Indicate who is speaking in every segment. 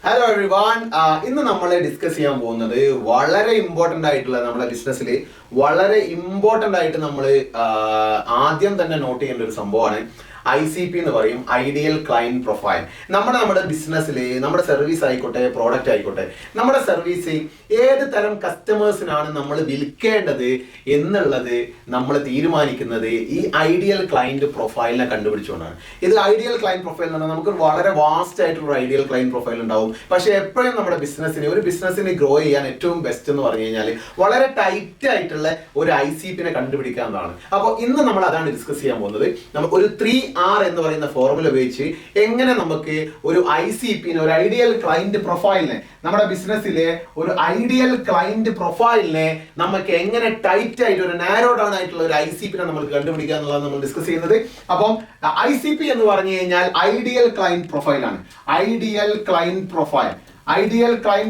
Speaker 1: Hello everyone. ഇന്ന് നമ്മൾ discuss ചെയ്യാൻ പോകുന്നത് വളരെ ഇമ്പോർട്ടൻ്റ് ആയിട്ടുള്ള നമ്മുടെ ബിസിനസ്സിൽ വളരെ ഇമ്പോർട്ടൻ്റ് ആയിട്ട് നമ്മൾ ആദ്യം തന്നെ നോട്ട് ചെയ്യേണ്ട ഒരു സംഭവമാണ് ICP എന്ന് പറയും, ഐഡിയൽ ക്ലയന്റ് പ്രൊഫൈൽ. നമ്മുടെ ബിസിനസ്സിൽ നമ്മുടെ സർവീസ് ആയിക്കോട്ടെ, പ്രോഡക്റ്റ് ആയിക്കോട്ടെ, നമ്മുടെ സർവീസ് ഏത് തരം കസ്റ്റമേഴ്സിനാണ് നമ്മൾ വിൽക്കേണ്ടത് എന്നുള്ളത് നമ്മൾ തീരുമാനിക്കുന്നത് ഈ ഐഡിയൽ ക്ലയന്റ് പ്രൊഫൈലിനെ കണ്ടുപിടിച്ചുകൊണ്ടാണ്. ഇത് ഐഡിയൽ ക്ലയന്റ് പ്രൊഫൈൽ എന്ന് പറഞ്ഞാൽ നമുക്ക് വളരെ വാസ്റ്റ് ആയിട്ടുള്ള ഐഡിയൽ ക്ലയന്റ് പ്രൊഫൈൽ ഉണ്ടാവും. പക്ഷേ എപ്പോഴും നമ്മുടെ ഒരു ബിസിനസ്സിന് ഗ്രോ ചെയ്യാൻ ഏറ്റവും ബെസ്റ്റ് എന്ന് പറഞ്ഞു കഴിഞ്ഞാൽ വളരെ ടൈറ്റ് ആയിട്ടുള്ള ഒരു ICP കണ്ടുപിടിക്കാവുന്നതാണ്. അപ്പോൾ ഇന്ന് നമ്മൾ അതാണ് ഡിസ്കസ് ചെയ്യാൻ പോകുന്നത്. നമുക്ക് ഒരു 3R എന്ന് പറയുന്ന ഫോർമുല ഉപയോഗിച്ച് എങ്ങനെ നമുക്ക് ഒരു ICP ഒരു ഐഡിയൽ ക്ലയന്റ് പ്രൊഫൈലിനെ, നമ്മുടെ ബിസിനസ്സിലെ ഒരു ഐഡിയൽ ക്ലയന്റ് പ്രൊഫൈലിനെ നമുക്ക് എങ്ങനെ ടൈറ്റ് ആയിട്ട് ഒരു നാരോ ഡൗൺ ആയിട്ടുള്ള ഒരു ICP നമ്മൾ കണ്ടുപിടിക്കുക എന്നുള്ളതാണ് നമ്മൾ ഡിസ്കസ് ചെയ്യുന്നത്. അപ്പം ICP എന്ന് പറഞ്ഞു കഴിഞ്ഞാൽ ഐഡിയൽ ക്ലയന്റ് പ്രൊഫൈലാണ്. ഐഡിയൽ ക്ലയന്റ്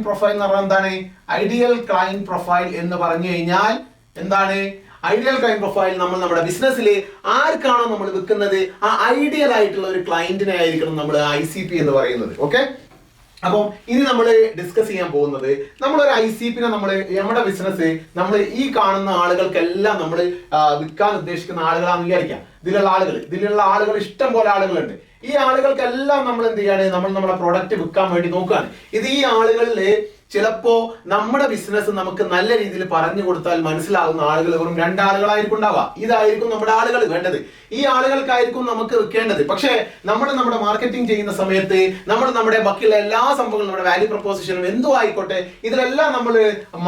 Speaker 1: പ്രൊഫൈൽ എന്ന് പറഞ്ഞാൽ എന്താണ്? ഐഡിയൽ ക്ലയന്റ് പ്രൊഫൈൽ എന്ന് പറഞ്ഞു കഴിഞ്ഞാൽ എന്താണ്? ഐഡിയൽ ക്ലയന്റ് പ്രൊഫൈൽ നമ്മൾ നമ്മുടെ ബിസിനസ്സിൽ ആർക്കാണോ നമ്മൾ വിൽക്കുന്നത് ആ ഐഡിയൽ ആയിട്ടുള്ള ഒരു ക്ലയന്റിനെ ആയിരിക്കണം നമ്മൾ ICP എന്ന് പറയുന്നത്. ഓക്കെ, അപ്പം ഇനി നമ്മൾ ഡിസ്കസ് ചെയ്യാൻ പോകുന്നത് നമ്മളൊരു ICP നമ്മുടെ ബിസിനസ് നമ്മൾ ഈ കാണുന്ന ആളുകൾക്കെല്ലാം നമ്മൾ വിൽക്കാൻ ഉദ്ദേശിക്കുന്ന ആളുകളാണെന്ന് വിചാരിക്കാം. ഇതിലുള്ള ആളുകൾ ഇഷ്ടം പോലെ ആളുകളുണ്ട്. ഈ ആളുകൾക്കെല്ലാം നമ്മൾ എന്ത് ചെയ്യാണ്? നമ്മുടെ പ്രോഡക്റ്റ് വിൽക്കാൻ വേണ്ടി നോക്കുകയാണ്. ഇത് ഈ ആളുകളിൽ ചിലപ്പോ നമ്മുടെ ബിസിനസ് നമുക്ക് നല്ല രീതിയിൽ പറഞ്ഞു കൊടുത്താൽ മനസ്സിലാകുന്ന ആളുകൾ വെറും 2 ആളുകളായിരിക്കും ഉണ്ടാവുക. ഇതായിരിക്കും നമ്മുടെ ആളുകൾ വേണ്ടത്, ഈ ആളുകൾക്കായിരിക്കും നമുക്ക് വിൽക്കേണ്ടത്. പക്ഷേ നമ്മുടെ മാർക്കറ്റിംഗ് ചെയ്യുന്ന സമയത്ത് നമ്മുടെ ബാക്കിയുള്ള എല്ലാ സംഭവങ്ങളും, നമ്മുടെ വാല്യൂ പ്രൊപ്പോസിഷനും എന്തോ ആയിക്കോട്ടെ, ഇതിലെല്ലാം നമ്മൾ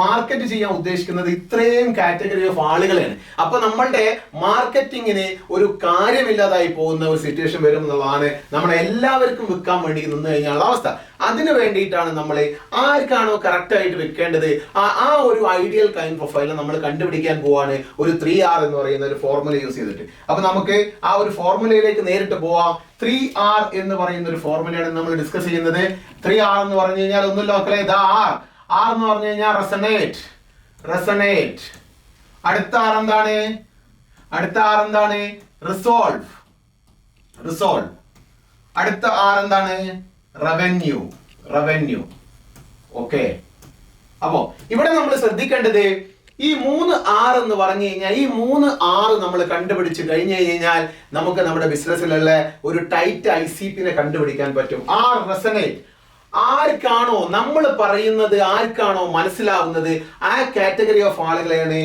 Speaker 1: മാർക്കറ്റ് ചെയ്യാൻ ഉദ്ദേശിക്കുന്നത് ഇത്രയും കാറ്റഗറി ഓഫ് ആളുകളെയാണ്. അപ്പൊ നമ്മളുടെ മാർക്കറ്റിങ്ങിന് ഒരു കാര്യമില്ലാതായി പോകുന്ന ഒരു സിറ്റുവേഷൻ വരും എന്നുള്ളതാണ് നമ്മളെ എല്ലാവർക്കും വിൽക്കാൻ വേണ്ടി നിന്ന് കഴിഞ്ഞാലുള്ള അവസ്ഥ. അതിനു വേണ്ടിയിട്ടാണ് നമ്മൾ ആർക്കാണോ കറക്റ്റ് ആയിട്ട് വെക്കേണ്ടത് ആ ഒരു ഐഡിയൽ ക്ലയന്റ് പ്രൊഫൈൽ നമ്മൾ കണ്ടുപിടിക്കാൻ പോവാണ് ഒരു 3R എന്ന് പറയുന്ന ഒരു ഫോർമുല യൂസ് ചെയ്തിട്ട്. അപ്പൊ നമുക്ക് ആ ഒരു ഫോർമുലയിലേക്ക് നേരിട്ട് പോവാം. 3R എന്ന് പറയുന്ന ഒരു ഫോർമുലയാണ് നമ്മൾ ഡിസ്കസ് ചെയ്യുന്നത്. 3R എന്ന് പറഞ്ഞു കഴിഞ്ഞാൽ ഒന്നുമില്ല മക്കളെ, ഇതാ R എന്ന് പറഞ്ഞു കഴിഞ്ഞാൽ റെസണേറ്റ്. അടുത്ത R എന്താണ്? റിസോൾവ്. അടുത്ത R എന്താണ്? റവന്യൂ. ഓക്കെ, അപ്പോ ഇവിടെ നമ്മൾ ശ്രദ്ധിക്കേണ്ടത് ഈ 3R എന്ന് പറഞ്ഞു കഴിഞ്ഞാൽ ഈ 3R നമ്മൾ കണ്ടുപിടിച്ച് കഴിഞ്ഞു കഴിഞ്ഞാൽ നമുക്ക് നമ്മുടെ ബിസിനസ്സിലുള്ള ഒരു ടൈറ്റ് ICP കണ്ടുപിടിക്കാൻ പറ്റും. റെസണേറ്റ്. ആർക്കാണോ നമ്മൾ പറയുന്നത്, ആർക്കാണോ മനസ്സിലാവുന്നത് ആ കാറ്റഗറി ഓഫ് ആളുകളെയാണ്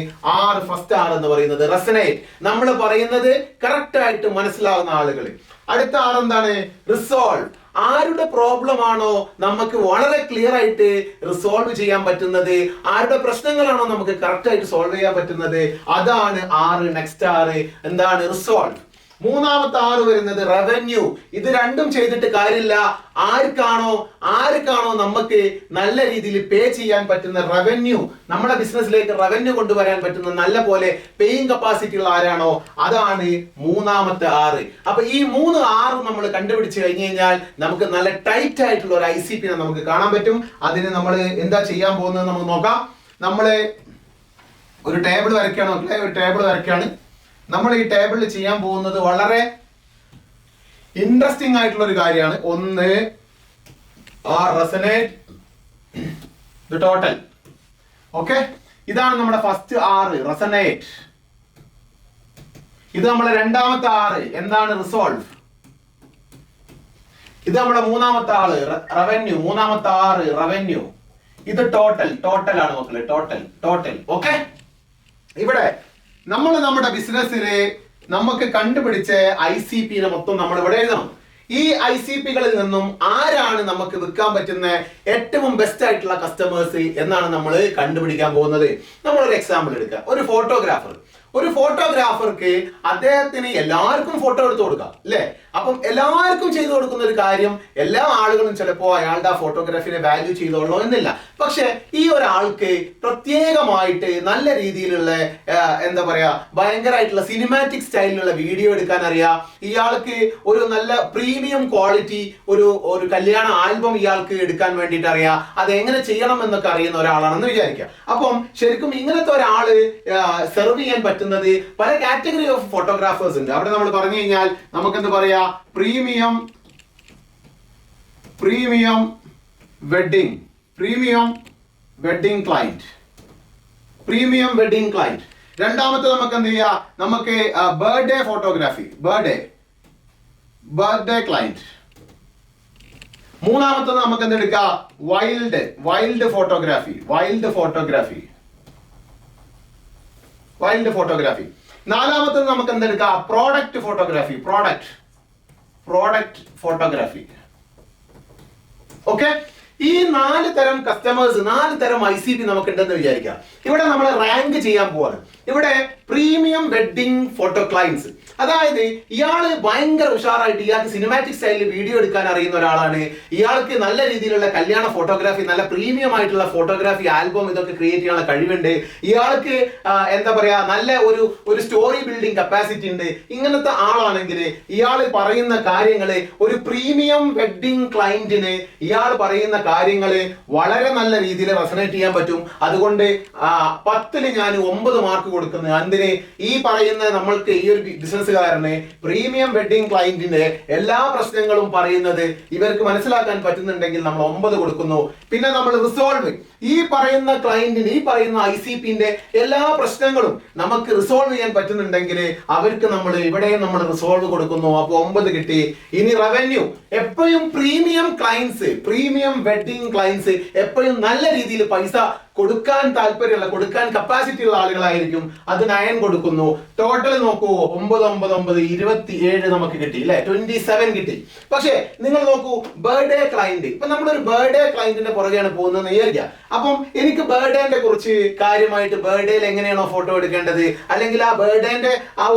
Speaker 1: ഫസ്റ്റ് R എന്ന് പറയുന്നത്. റെസണേറ്റ്, നമ്മൾ പറയുന്നത് കറക്റ്റ് ആയിട്ട് മനസ്സിലാവുന്ന ആളുകൾ. അടുത്ത R എന്താണ്? റിസോൾവ്. ആരുടെ പ്രോബ്ലം ആണോ നമുക്ക് വളരെ ക്ലിയർ ആയിട്ട് റിസോൾവ് ചെയ്യാൻ പറ്റുന്നത്, ആരുടെ പ്രശ്നങ്ങളാണോ നമുക്ക് കറക്റ്റ് ആയിട്ട് സോൾവ് ചെയ്യാൻ പറ്റുന്നത്, അതാണ് നെക്സ്റ്റ് R എന്താണ്? റിസോൾവ്. മൂന്നാമത്തെ R വരുന്നത് റവന്യൂ. ഇത് രണ്ടും ചെയ്തിട്ട് കാര്യമില്ല. ആർക്കാണോ നമുക്ക് നല്ല രീതിയിൽ പേ ചെയ്യാൻ പറ്റുന്ന റവന്യൂ, നമ്മുടെ ബിസിനസ്സിലേക്ക് റവന്യൂ കൊണ്ടുവരാൻ പറ്റുന്ന നല്ല പോലെ പേയിങ് കപ്പാസിറ്റി ഉള്ള ആരാണോ അതാണ് മൂന്നാമത്തെ R. അപ്പൊ ഈ 3R നമ്മൾ കണ്ടുപിടിച്ച് കഴിഞ്ഞു കഴിഞ്ഞാൽ നമുക്ക് നല്ല ടൈറ്റ് ആയിട്ടുള്ള ഒരു ICP നമുക്ക് കാണാൻ പറ്റും. അതിന് നമ്മൾ എന്താ ചെയ്യാൻ പോകുന്നത് നമുക്ക് നോക്കാം. നമ്മള് ഒരു ടേബിൾ വരയ്ക്കുകയാണ്. നമ്മൾ ഈ ടേബിളിൽ ചെയ്യാൻ പോകുന്നത് വളരെ ഇൻട്രസ്റ്റിംഗ് ആയിട്ടുള്ള ഒരു കാര്യമാണ്. ഒന്ന് റെസണേറ്റ്, ടോട്ടൽ. ഓക്കെ, ഇതാണ് നമ്മുടെ ഫസ്റ്റ് R, റെസണേറ്റ്. ഇത് നമ്മുടെ രണ്ടാമത്തെ R എന്താണ്? റിസോൾവ്. ഇത് നമ്മുടെ മൂന്നാമത്തെ R റവന്യൂ. റവന്യൂ. ഇത് ടോട്ടൽ ആണ് മക്കളെ, ടോട്ടൽ. ഓക്കെ, ഇവിടെ നമ്മുടെ ബിസിനസ്സിലെ നമുക്ക് കണ്ടുപിടിച്ച ICP മൊത്തം നമ്മൾ ഇവിടെ എഴുതണം. ഈ ICP-കളിൽ നിന്നും ആരാണ് നമുക്ക് വിൽക്കാൻ പറ്റുന്ന ഏറ്റവും ബെസ്റ്റ് ആയിട്ടുള്ള കസ്റ്റമേഴ്സ് എന്നാണ് നമ്മൾ കണ്ടുപിടിക്കാൻ പോകുന്നത്. നമ്മളൊരു എക്സാമ്പിൾ എടുക്കുക. ഒരു ഫോട്ടോഗ്രാഫർക്ക് അദ്ദേഹത്തിന് എല്ലാവർക്കും ഫോട്ടോ എടുത്തു കൊടുക്കാം അല്ലേ? അപ്പം എല്ലാവർക്കും ചെയ്തു കൊടുക്കുന്ന ഒരു കാര്യം എല്ലാ ആളുകളും ചിലപ്പോൾ അയാളുടെ ആ ഫോട്ടോഗ്രാഫിനെ വാല്യൂ ചെയ്തോളൂ എന്നില്ല. പക്ഷെ ഈ ഒരാൾക്ക് പ്രത്യേകമായിട്ട് നല്ല രീതിയിലുള്ള എന്താ പറയാ, ഭയങ്കരമായിട്ടുള്ള സിനിമാറ്റിക് സ്റ്റൈലിലുള്ള വീഡിയോ എടുക്കാൻ അറിയാം. ഇയാൾക്ക് ഒരു നല്ല പ്രീമിയം ക്വാളിറ്റി ഒരു കല്യാണ ആൽബം ഇയാൾക്ക് എടുക്കാൻ വേണ്ടിയിട്ട് അറിയാം. അത് എങ്ങനെ ചെയ്യണം എന്നൊക്കെ അറിയുന്ന ഒരാളാണെന്ന് വിചാരിക്കുക. അപ്പം ശരിക്കും ഇങ്ങനത്തെ ഒരാള് സെർവ് ചെയ്യാൻ പറ്റുന്നത് പല കാറ്റഗറി ഓഫ് ഫോട്ടോഗ്രാഫേഴ്സ് ഉണ്ട്. അവിടെ നമ്മൾ പറഞ്ഞു കഴിഞ്ഞാൽ നമുക്ക് എന്ത് പറയാ, premium wedding premium wedding client. Premium wedding client. രണ്ടാമത്തെ നമുക്ക് എന്ത് ചെയ്യാം, നമുക്ക് ബർത്ത്ഡേ ഫോട്ടോഗ്രാഫി, ബർത്ത്ഡേ ക്ലയന്റ്. മൂന്നാമത്തത് നമുക്ക് എന്തെടുക്കാം, വൈൽഡ് ഫോട്ടോഗ്രാഫി. നാലാമത്തത് നമുക്ക് എന്തെടുക്കാം, പ്രോഡക്റ്റ് ഫോട്ടോഗ്രാഫി. ഓക്കെ, ഈ 4 തരം കസ്റ്റമേഴ്സ്, 4 തരം ICP നമുക്ക് ഉണ്ടെന്ന് വിചാരിക്കാം. ഇവിടെ നമ്മൾ റാങ്ക് ചെയ്യാൻ പോവാണ്. ഇവിടെ പ്രീമിയം വെഡിങ് ഫോട്ടോ ക്ലയൻസ്, അതായത് ഇയാള് ഭയങ്കര ഉഷാറായിട്ട്, ഇയാൾക്ക് സിനിമാറ്റിക് സ്റ്റൈലിൽ വീഡിയോ എടുക്കാൻ അറിയുന്ന ഒരാളാണ്. ഇയാൾക്ക് നല്ല രീതിയിലുള്ള കല്യാണ ഫോട്ടോഗ്രാഫി, നല്ല പ്രീമിയം ആയിട്ടുള്ള ഫോട്ടോഗ്രാഫി ആൽബം ഇതൊക്കെ ക്രിയേറ്റ് ചെയ്യാനുള്ള കഴിവുണ്ട്. ഇയാൾക്ക് എന്താ പറയാ, നല്ല ഒരു സ്റ്റോറി ബിൽഡിംഗ് കപ്പാസിറ്റി ഉണ്ട്. ഇങ്ങനത്തെ ആളാണെങ്കിൽ ഇയാൾ പറയുന്ന കാര്യങ്ങള്, ഒരു പ്രീമിയം വെഡിങ് ക്ലയന്റിന് ഇയാൾ പറയുന്ന കാര്യങ്ങള് വളരെ നല്ല രീതിയിൽ റെസണേറ്റ് ചെയ്യാൻ പറ്റും. അതുകൊണ്ട് 10ൽ ഞാൻ 9 മാർക്ക് കൊടുക്കുന്നത്. എന്തിന്? ഈ പറയുന്ന നമ്മൾക്ക് ഈ ഒരു ബിസിനസ്സുകാരന് പ്രീമിയം വെഡിങ് ക്ലയന്റിന്റെ എല്ലാ പ്രശ്നങ്ങളും പറയുന്നത് ഇവർക്ക് മനസ്സിലാക്കാൻ പറ്റുന്നുണ്ടെങ്കിൽ നമ്മൾ 9 കൊടുക്കുന്നു. പിന്നെ നമ്മൾ റിസോൾവ്, ഈ പറയുന്ന ക്ലയന്റിന്, ഈ പറയുന്ന ICPന്റെ എല്ലാ പ്രശ്നങ്ങളും നമുക്ക് റിസോൾവ് ചെയ്യാൻ പറ്റുന്നുണ്ടെങ്കിൽ അവർക്ക് നമ്മൾ ഇവിടെ നമ്മൾ റിസോൾവ് കൊടുക്കുന്നു. അപ്പൊ 9 കിട്ടി. ഇനി റവന്യൂ, എപ്പോഴും പ്രീമിയം വെഡിങ് ക്ലയൻസ് എപ്പോഴും നല്ല രീതിയിൽ പൈസ കൊടുക്കാൻ താല്പര്യമുള്ള, കൊടുക്കാൻ കപ്പാസിറ്റി ഉള്ള ആളുകളായിരിക്കും. അത് 9 കൊടുക്കുന്നു. ടോട്ടൽ നോക്കൂ, 9, 9, 9, 27 നമുക്ക് കിട്ടി അല്ലെ, 27 കിട്ടി. പക്ഷേ നിങ്ങൾ നോക്കൂ, ബർത്ത്ഡേ ക്ലയന്റ്, ഇപ്പൊ നമ്മളൊരു ബർത്ത്ഡേ ക്ലയന്റിന്റെ പുറകെയാണ് പോകുന്നത് വിചാരിക്കുക. അപ്പം എനിക്ക് ബർത്ത്ഡേന്റെ കുറിച്ച് കാര്യമായിട്ട്, ബർത്ത്ഡേയിൽ എങ്ങനെയാണോ ഫോട്ടോ എടുക്കേണ്ടത്, അല്ലെങ്കിൽ ആ ബർത്ത്ഡേന്റെ ആ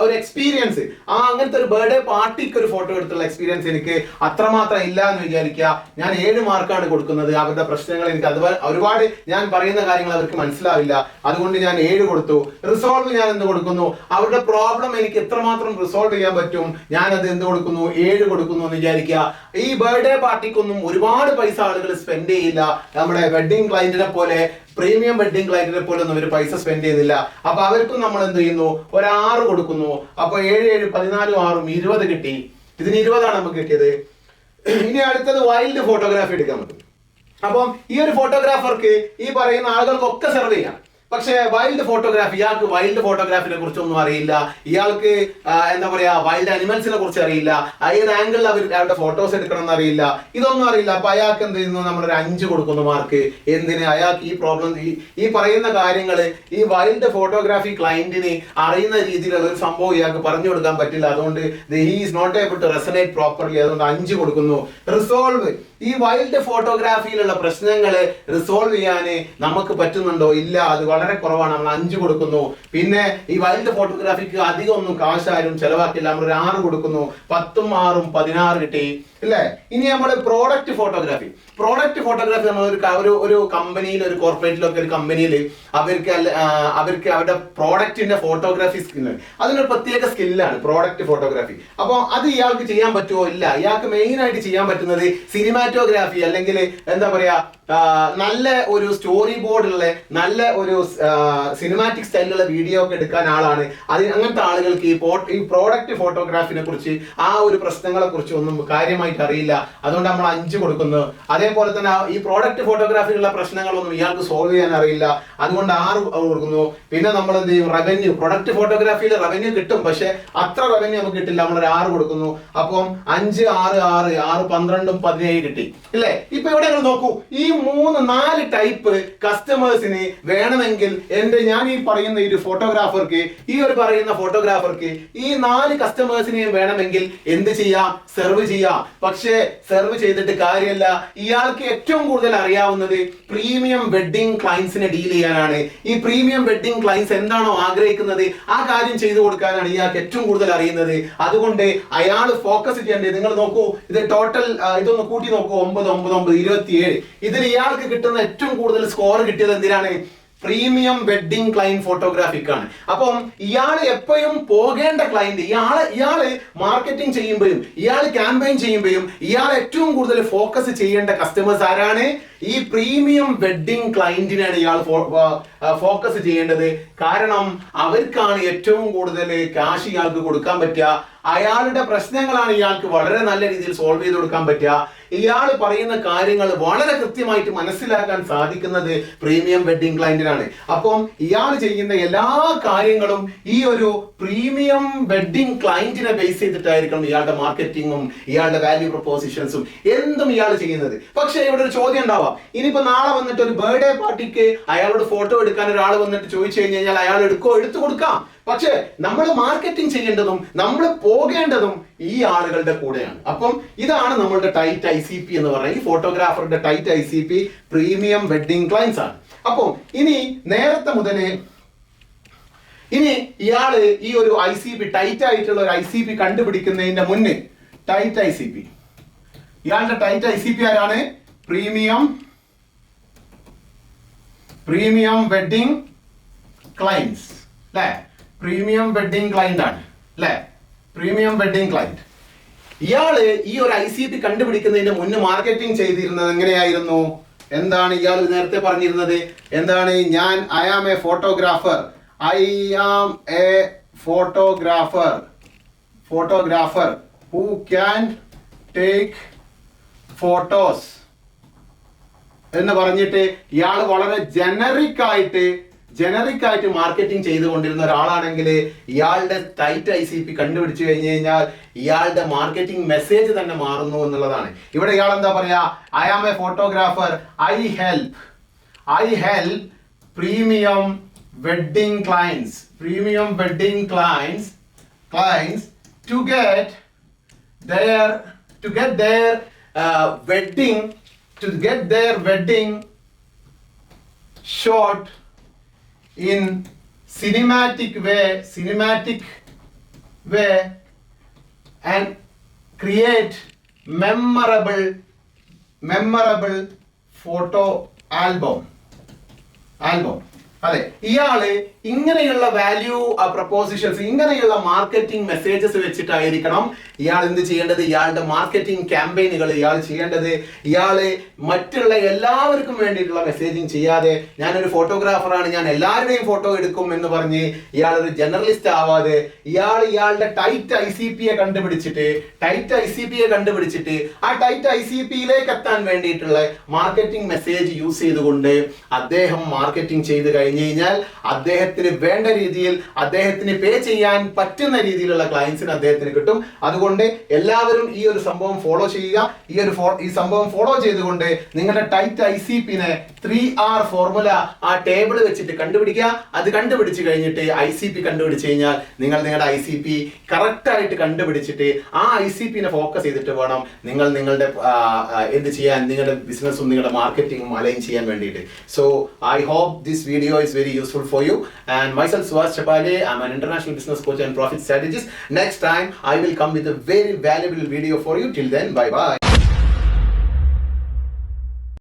Speaker 1: ഒരു എക്സ്പീരിയൻസ്, അങ്ങനത്തെ ഒരു ബർത്ത്ഡേ പാർട്ടിക്ക് ഒരു ഫോട്ടോ എടുത്തുള്ള എക്സ്പീരിയൻസ് എനിക്ക് അത്രമാത്രം ഇല്ല എന്ന് വിചാരിക്കുക. ഞാൻ 7 മാർക്കാണ് കൊടുക്കുന്നത്. അവരുടെ പ്രശ്നങ്ങൾ എനിക്ക് ഒരുപാട്, ഞാൻ പറയുന്ന കാര്യങ്ങൾ അവർക്ക് മനസ്സിലാവില്ല, അതുകൊണ്ട് ഞാൻ 7 കൊടുത്തു. റിസോൾവ് ഞാൻ എന്ത് കൊടുക്കുന്നു, അവരുടെ പ്രോബ്ലം എനിക്ക് എത്രമാത്രം റിസോൾവ് ചെയ്യാൻ പറ്റും, ഞാൻ അത് എന്ത് കൊടുക്കുന്നു, 7 കൊടുക്കുന്നു എന്ന് വിചാരിക്കുക. ഈ ബർത്ത്ഡേ പാർട്ടിക്കൊന്നും ഒരുപാട് പൈസ ആളുകൾ സ്പെൻഡ് ചെയ്യില്ല. നമ്മുടെ വെഡിങ് ക്ലയന്റിനെ പോലെ, പ്രീമിയം വെഡിങ് ക്ലയന്റിനെ പോലെ ഒന്നും അവർ പൈസ സ്പെൻഡ് ചെയ്യുന്നില്ല. അപ്പൊ അവർക്കും നമ്മൾ എന്ത് ചെയ്യുന്നു, ഒരു 6 കൊടുക്കുന്നു. അപ്പൊ 7, 7, 14, 6, 20 കിട്ടി. ഇതിന് 20 നമുക്ക് കിട്ടിയത്. ഇനി അടുത്തത് വൈൽഡ് ഫോട്ടോഗ്രാഫി എടുക്കാൻ പറ്റും. അപ്പം ഈ ഒരു ഫോട്ടോഗ്രാഫർക്ക് ഈ പറയുന്ന ആളുകൾക്കൊക്കെ സെർവ് ചെയ്യാം. പക്ഷേ വൈൽഡ് ഫോട്ടോഗ്രാഫി, ഇയാൾക്ക് വൈൽഡ് ഫോട്ടോഗ്രാഫിനെ കുറിച്ചൊന്നും അറിയില്ല. ഇയാൾക്ക് എന്താ പറയാ, വൈൽഡ് അനിമൽസിനെ കുറിച്ച് അറിയില്ല. ഏത് ആംഗിളിൽ അവരുടെ ഫോട്ടോസ് എടുക്കണം എന്ന് അറിയില്ല. ഇതൊന്നും അറിയില്ല. അപ്പൊ അയാൾക്ക് എന്ത് ചെയ്യുന്നു, നമ്മളൊരു 5 കൊടുക്കുന്നു മാർക്ക്. എന്തിന്? അയാൾക്ക് ഈ പ്രോബ്ലം, ഈ പറയുന്ന കാര്യങ്ങള് ഈ വൈൽഡ് ഫോട്ടോഗ്രാഫി ക്ലയന്റിന് അറിയുന്ന രീതിയിലുള്ള ഒരു സംഭവം ഇയാൾക്ക് പറഞ്ഞു കൊടുക്കാൻ പറ്റില്ല. അതുകൊണ്ട് he is not able to resonate properly. അതുകൊണ്ട് 5 കൊടുക്കുന്നു. റിസോൾവ്, ഈ വൈൽഡ് ഫോട്ടോഗ്രാഫിയിലുള്ള പ്രശ്നങ്ങളെ റിസോൾവ് ചെയ്യാന് നമുക്ക് പറ്റുന്നുണ്ടോ? ഇല്ല, അത് വളരെ കുറവാണ്. നമ്മൾ 5 കൊടുക്കുന്നു. പിന്നെ ഈ വൈൽഡ് ഫോട്ടോഗ്രാഫിക്ക് അധികം ഒന്നും കാശാരും ചെലവാക്കില്ല. നമ്മൾ ഒരു 6 കൊടുക്കുന്നു. 10ഉം 6ഉം 16 കിട്ടി അല്ലേ? ഇനി നമ്മൾ പ്രോഡക്റ്റ് ഫോട്ടോഗ്രാഫി നമ്മൾ ഒരു കമ്പനിയിൽ, ഒരു കോർപ്പറേറ്റിലൊക്കെ ഒരു കമ്പനിയിൽ അവർക്ക് അവരുടെ പ്രോഡക്റ്റിന്റെ ഫോട്ടോഗ്രാഫി സ്കില്ല്, അതിനൊരു പ്രത്യേക സ്കില്ലാണ് പ്രോഡക്റ്റ് ഫോട്ടോഗ്രാഫി. അപ്പോൾ അത് ഇയാൾക്ക് ചെയ്യാൻ പറ്റുമോ? ഇല്ല. ഇയാൾക്ക് മെയിൻ ആയിട്ട് ചെയ്യാൻ പറ്റുന്നത് സിനിമാറ്റോഗ്രാഫി, അല്ലെങ്കിൽ എന്താ പറയാ, നല്ല ഒരു സ്റ്റോറി ബോർഡുള്ള, നല്ല ഒരു സിനിമാറ്റിക് സ്റ്റൈലിലുള്ള വീഡിയോ ഒക്കെ എടുക്കാൻ ആളാണ്. അങ്ങനത്തെ ആളുകൾക്ക് ഈ പ്രോഡക്റ്റ് ഫോട്ടോഗ്രാഫിനെ കുറിച്ച്, ആ ഒരു പ്രശ്നങ്ങളെ കുറിച്ച് ഒന്നും കാര്യമായിട്ട് അറിയില്ല. അതുകൊണ്ട് നമ്മൾ 5 കൊടുക്കുന്നു. അതേപോലെ തന്നെ ഈ പ്രോഡക്റ്റ് ഫോട്ടോഗ്രാഫിയിലുള്ള പ്രശ്നങ്ങളൊന്നും ഇയാൾക്ക് സോൾവ് ചെയ്യാൻ അറിയില്ല. അതുകൊണ്ട് 6 കൊടുക്കുന്നു. പിന്നെ നമ്മൾ എന്ത് ചെയ്യും, റവന്യൂ, പ്രൊഡക്റ്റ് ഫോട്ടോഗ്രാഫിയിൽ റവന്യൂ കിട്ടും, പക്ഷെ അത്ര റവന്യൂ നമുക്ക് കിട്ടില്ല. നമ്മളൊരു 6 കൊടുക്കുന്നു. അപ്പം 5, 6, 6, 6, 12ഉം 17 കിട്ടി ഇല്ലേ? ഇപ്പൊ ഇവിടെ നോക്കൂ, ഈ 3-4 ടൈപ്പ് കസ്റ്റമേഴ്സിന് വേണമെങ്കിൽ ഞാൻ ഈ പറയുന്ന ഈ ഫോട്ടോഗ്രാഫർക്ക്, ഈ 4 കസ്റ്റമേഴ്സിനെയും വേണമെങ്കിൽ എന്ത് ചെയ്യാം, സെർവ് ചെയ്യാം. പക്ഷേ സെർവ് ചെയ്തിട്ട് കാര്യമല്ല. ഇയാൾക്ക് ഏറ്റവും കൂടുതൽ അറിയാവുന്നത് പ്രീമിയം വെഡിങ് ക്ലയൻസിനെ ഡീൽ ചെയ്യാനാണ്. ഈ പ്രീമിയം വെഡിങ് ക്ലയൻസ് എന്താണോ ആഗ്രഹിക്കുന്നത് ആ കാര്യം ചെയ്തു കൊടുക്കാനാണ് ഇയാൾക്ക് ഏറ്റവും കൂടുതൽ അറിയുന്നത്. അതുകൊണ്ട് അയാൾ ഫോക്കസ് ചെയ്യേണ്ടത്, നിങ്ങൾ നോക്കൂ, ഇത് ടോട്ടൽ ഇതൊന്ന് കൂട്ടി നോക്കൂ, 9, 9, 9, 27. ഇതിൽ ഇയാൾക്ക് കിട്ടുന്ന ഏറ്റവും കൂടുതൽ സ്കോർ കിട്ടിയത് എന്തിനാണ്? പ്രീമിയം വെഡിങ് ക്ലയന്റ് ഫോട്ടോഗ്രാഫിക്കാണ്. അപ്പം ഇയാൾ എപ്പോഴും പോകേണ്ട ക്ലയന്റ്, ഇയാള് മാർക്കറ്റിംഗ് ചെയ്യുമ്പോഴും, ഇയാൾ ക്യാമ്പയിൻ ചെയ്യുമ്പോഴും ഇയാൾ ഏറ്റവും കൂടുതൽ ഫോക്കസ് ചെയ്യേണ്ട കസ്റ്റമേഴ്സ് ആരാണ്? ഈ പ്രീമിയം വെഡിങ് ക്ലയന്റിനാണ് ഇയാൾ ഫോക്കസ് ചെയ്യേണ്ടത്. കാരണം അവർക്കാണ് ഏറ്റവും കൂടുതൽ കാശ് ഇയാൾക്ക് കൊടുക്കാൻ പറ്റുക. അയാളുടെ പ്രശ്നങ്ങളാണ് ഇയാൾക്ക് വളരെ നല്ല രീതിയിൽ സോൾവ് ചെയ്ത് കൊടുക്കാൻ പറ്റുക. ഇയാൾ പറയുന്ന കാര്യങ്ങൾ വളരെ കൃത്യമായിട്ട് മനസ്സിലാക്കാൻ സാധിക്കുന്നത് പ്രീമിയം വെഡിങ് ക്ലയന്റിനാണ്. അപ്പം ഇയാൾ ചെയ്യുന്ന എല്ലാ കാര്യങ്ങളും ഈ ഒരു പ്രീമിയം വെഡിങ് ക്ലയന്റിനെ ബേസ് ചെയ്തിട്ടായിരിക്കണം ഇയാളുടെ മാർക്കറ്റിങ്ങും ഇയാളുടെ വാല്യൂ പ്രൊപ്പോസിഷൻസും എന്തും ഇയാൾ ചെയ്യുന്നത്. പക്ഷേ ഇവിടെ ഒരു ചോദ്യം ഉണ്ടാവാം. ഇനിയിപ്പോ നാളെ വന്നിട്ട് ഒരു ബർത്ത്ഡേ പാർട്ടിക്ക് അയാളോട് ഫോട്ടോ എടുക്കാൻ ഒരാൾ വന്നിട്ട് ചോദിച്ചു കഴിഞ്ഞാൽ അയാൾ എടുത്തു കൊടുക്കാം. പക്ഷേ നമ്മൾ മാർക്കറ്റിംഗ് ചെയ്യേണ്ടതും നമ്മൾ പോകേണ്ടതും ഈ ആളുകളുടെ കൂടെയാണ്. അപ്പം ഇതാണ് നമ്മളുടെ ടൈറ്റ് ICP എന്ന് പറയുന്നത്. ഈ ഫോട്ടോഗ്രാഫറുടെ tight ICP premium wedding clients ആണ്. അപ്പം ഇനി നേരത്തെ മുതലേ ഇയാള് ഈ ഒരു ICP ടൈറ്റ് ആയിട്ടുള്ള ഒരു ICP കണ്ടുപിടിക്കുന്നതിന്റെ മുന്നേ ടൈറ്റ് ICP ഇയാളുടെ ടൈറ്റ് ICP ആരാണ്? പ്രീമിയം വെഡിങ് ക്ലയൻസ് അല്ലെ? പ്രീമിയം വെഡിങ് ക്ലയന്റ് ആണ് അല്ലെ? Premium wedding client. ഇയാള് ഈ ഒരു ICP കണ്ടുപിടിക്കുന്നതിന് മുന്നേ മാർക്കറ്റിംഗ് ചെയ്തിരുന്നത് എങ്ങനെയായിരുന്നു? എന്താണ് ഇയാൾ നേരത്തെ പറഞ്ഞിരുന്നത്? എന്താണ്? I am a photographer who can take photos എന്ന് പറഞ്ഞിട്ട് ഇയാൾ വളരെ ജനറിക് ആയിട്ട് മാർക്കറ്റിംഗ് ചെയ്തുകൊണ്ടിരുന്ന ഒരാളാണെങ്കിൽ ഇയാളുടെ ടൈറ്റ് ICP കണ്ടുപിടിച്ചു കഴിഞ്ഞു കഴിഞ്ഞാൽ ഇയാളുടെ മാർക്കറ്റിംഗ് മെസ്സേജ് തന്നെ മാറുന്നു എന്നുള്ളതാണ്. ഇവിടെ ഇയാൾ എന്താ പറയാ? I am a photographer. I help premium wedding clients to get their wedding shot in cinematic way and create memorable photo album. അതെ, ഇയാള് ഇങ്ങനെയുള്ള വാല്യൂ പ്രപ്പോസിഷൻസ്, ഇങ്ങനെയുള്ള മാർക്കറ്റിംഗ് മെസ്സേജസ് വെച്ചിട്ടായിരിക്കണം ഇയാൾ എന്ത് ചെയ്യേണ്ടത്? ഇയാളുടെ മാർക്കറ്റിംഗ് ക്യാമ്പയിനുകൾ ഇയാൾ ചെയ്യേണ്ടത്. ഇയാള് മറ്റുള്ള എല്ലാവർക്കും വേണ്ടിയിട്ടുള്ള മെസ്സേജിങ് ചെയ്യാതെ ഞാനൊരു ഫോട്ടോഗ്രാഫറാണ്, ഞാൻ എല്ലാവരുടെയും ഫോട്ടോ എടുക്കും എന്ന് പറഞ്ഞ് ഇയാളൊരു ജേർണലിസ്റ്റ് ആവാതെ ഇയാളുടെ ടൈറ്റ് ICPയെ കണ്ടുപിടിച്ചിട്ട് ആ ടൈറ്റ് ICPയിലേക്ക് എത്താൻ വേണ്ടിയിട്ടുള്ള മാർക്കറ്റിംഗ് മെസ്സേജ് യൂസ് ചെയ്തുകൊണ്ട് അദ്ദേഹം മാർക്കറ്റിംഗ് ചെയ്ത് കഴിഞ്ഞു കഴിഞ്ഞാൽ അദ്ദേഹത്തിന് വേണ്ട രീതിയിൽ, അദ്ദേഹത്തിന് പേ ചെയ്യാൻ പറ്റുന്ന രീതിയിലുള്ള ക്ലയൻസിന് അദ്ദേഹത്തിന് കിട്ടും. അതുകൊണ്ട് എല്ലാവരും ഈ ഒരു സംഭവം ഫോളോ ചെയ്യുക. ഈ സംഭവം ഫോളോ ചെയ്തുകൊണ്ട് നിങ്ങളുടെ ടൈറ്റ് ICPനെ 3R ഫോർമുല ആ ടേബിൾ വെച്ചിട്ട് കണ്ടുപിടിക്കുക. അത് കണ്ടുപിടിച്ച് കഴിഞ്ഞിട്ട് ICP കണ്ടുപിടിച്ച് കഴിഞ്ഞാൽ നിങ്ങളുടെ ICP കറക്റ്റ് ആയിട്ട് കണ്ടുപിടിച്ചിട്ട് ആ ICPനെ ഫോക്കസ് ചെയ്തിട്ട് വേണം നിങ്ങളുടെ എന്ത് ചെയ്യാൻ, നിങ്ങളുടെ ബിസിനസ്സും നിങ്ങളുടെ മാർക്കറ്റിംഗും അലൈൻ ചെയ്യാൻ വേണ്ടിയിട്ട്. So I hope this video is very useful for you, and myself Suhas Chapale, I'm an international business coach and profit strategist. Next time I will come with a very valuable video for you. Till then, bye bye.